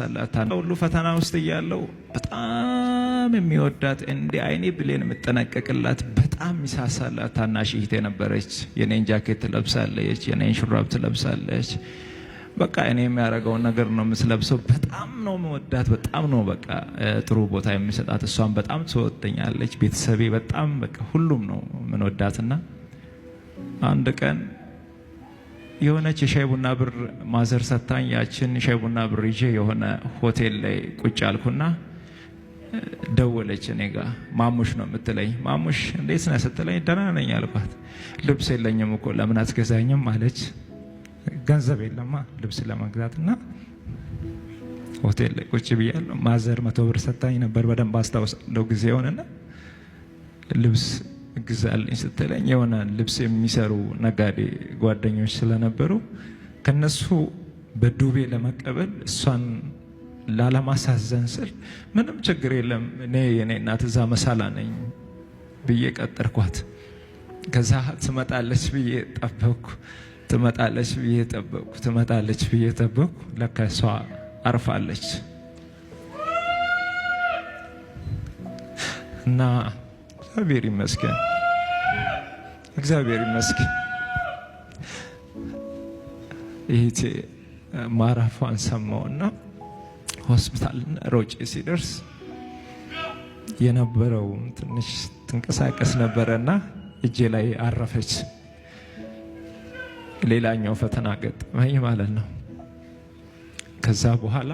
የሚሳሳላት ሁሉ ፈተና ውስጥ እያለው በጣም የሚወዳት እንደ አይኔ ብሌን የምጠነቀቅላት በጣም የሚሳሳላት ታናሽ እህቴ ነበረች። የኔን ጃኬት ትለብሳለች፣ የኔን ሹራብ ትለብሳለች። በቃ እኔ የሚያደርገውን ነገር ነው የምትለብሰው። በጣም ነው የምወዳት፣ በጣም ነው በቃ ጥሩ ቦታ የሚሰጣት። እሷን በጣም ትወደኛለች። ቤተሰቤ በጣም በቃ ሁሉም ነው የምንወዳትና አንድ ቀን የሆነች የሻይ ቡና ብር ማዘር ሰታኝ፣ ያችን ሻይ ቡና ብር ይዤ የሆነ ሆቴል ላይ ቁጭ አልኩና ደወለች እኔ ጋር። ማሙሽ ነው የምትለኝ። ማሙሽ እንዴት ነህ ስትለኝ ደህና ነኝ አልኳት። ልብስ የለኝም እኮ ለምን አትገዛኝም አለች። ገንዘብ የለማ ልብስ ለመግዛትና ሆቴል ላይ ቁጭ ብያለሁ። ማዘር 100 ብር ሰታኝ ነበር፣ በደንብ አስታውሳለሁ ጊዜውንና ልብስ ግዛልኝ ስትለኝ የሆነ ልብስ የሚሰሩ ነጋዴ ጓደኞች ስለነበሩ ከነሱ በዱቤ ለመቀበል እሷን ላለማሳዘን ስል ምንም ችግር የለም እኔ የኔ እናት እዛ መሳላ ነኝ ብዬ ቀጠርኳት። ከዛ ትመጣለች ብዬ ጠበቅኩ፣ ትመጣለች ብዬ ጠበቅኩ፣ ትመጣለች ብዬ ጠበቅኩ። ለካ እሷ አርፋለች እና እግዚአብሔር ይመስገን፣ እግዚአብሔር ይመስገን። ይሄ ማራፏን ሰማውና ሆስፒታል ሮጬ ሲደርስ የነበረው ትንሽ ትንቀሳቀስ ነበረና እጄ ላይ አረፈች። ሌላኛው ፈተና ገጠመኝ ማለት ነው። ከዛ በኋላ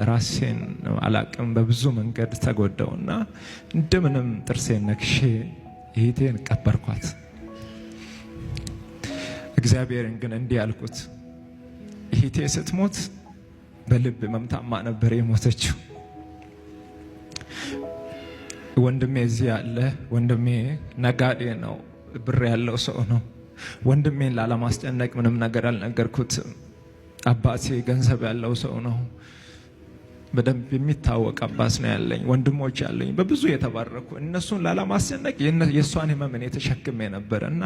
ራሴን አላቅም በብዙ መንገድ ተጎዳውና እንደምንም ጥርሴን ነክሼ እህቴን ቀበርኳት። እግዚአብሔርን ግን እንዲህ አልኩት፣ እህቴ ስትሞት በልብ መምታማ ነበር የሞተችው። ወንድሜ እዚህ ያለ ወንድሜ ነጋዴ ነው፣ ብር ያለው ሰው ነው። ወንድሜን ላለማስጨነቅ ምንም ነገር አልነገርኩትም። አባቴ ገንዘብ ያለው ሰው ነው፣ በደንብ የሚታወቅ አባስ ነው ያለኝ። ወንድሞች ያለኝ በብዙ የተባረኩ፣ እነሱን ላለማስጨነቅ የእሷን ህመም እኔ ተሸክሜ ነበር እና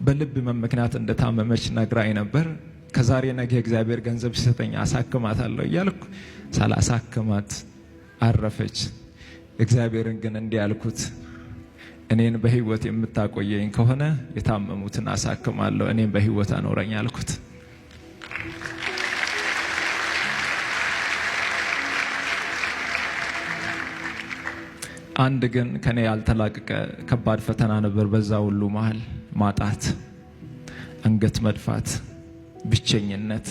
በልብ ህመም ምክንያት እንደታመመች ነግራኝ ነበር። ከዛሬ ነገ እግዚአብሔር ገንዘብ ሲሰጠኝ አሳክማታለሁ እያልኩ ሳላሳክማት አረፈች። እግዚአብሔርን ግን እንዲህ አልኩት፣ እኔን በህይወት የምታቆየኝ ከሆነ የታመሙትን አሳክማለሁ፣ እኔን በህይወት አኖረኝ አልኩት። አንድ ግን ከኔ ያልተላቀቀ ከባድ ፈተና ነበር። በዛ ሁሉ መሃል ማጣት፣ አንገት መድፋት፣ ብቸኝነት፣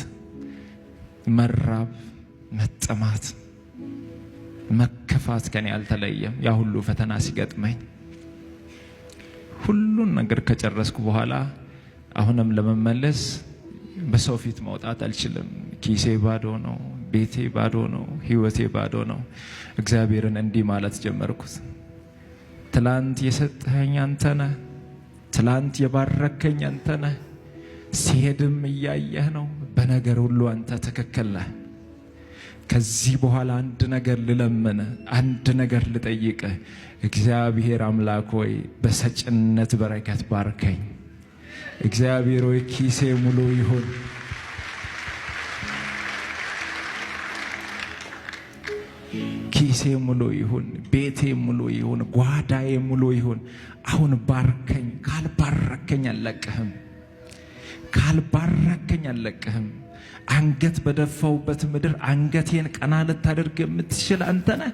መራብ፣ መጠማት፣ መከፋት ከኔ ያልተለየም። ያ ሁሉ ፈተና ሲገጥመኝ ሁሉን ነገር ከጨረስኩ በኋላ አሁንም ለመመለስ በሰው ፊት መውጣት አልችልም። ኪሴ ባዶ ነው፣ ቤቴ ባዶ ነው፣ ህይወቴ ባዶ ነው። እግዚአብሔርን እንዲህ ማለት ጀመርኩት፣ ትላንት የሰጠኸኝ አንተ ነህ፣ ትላንት የባረከኝ አንተ ነህ። ሲሄድም እያየህ ነው፣ በነገር ሁሉ አንተ ትክክል ነህ። ከዚህ በኋላ አንድ ነገር ልለምን፣ አንድ ነገር ልጠይቅ። እግዚአብሔር አምላክ ሆይ በሰጭነት በረከት ባርከኝ። እግዚአብሔር ሆይ ኪሴ ሙሉ ይሁን፣ ኪሴ ሙሉ ይሁን፣ ቤቴ ሙሉ ይሁን፣ ጓዳዬ ሙሉ ይሁን። አሁን ባርከኝ። ካልባረከኝ አልለቅህም፣ ካልባረከኝ አልለቅህም። አንገት በደፋውበት ምድር አንገቴን ቀና ልታደርግ የምትችል አንተ ነህ።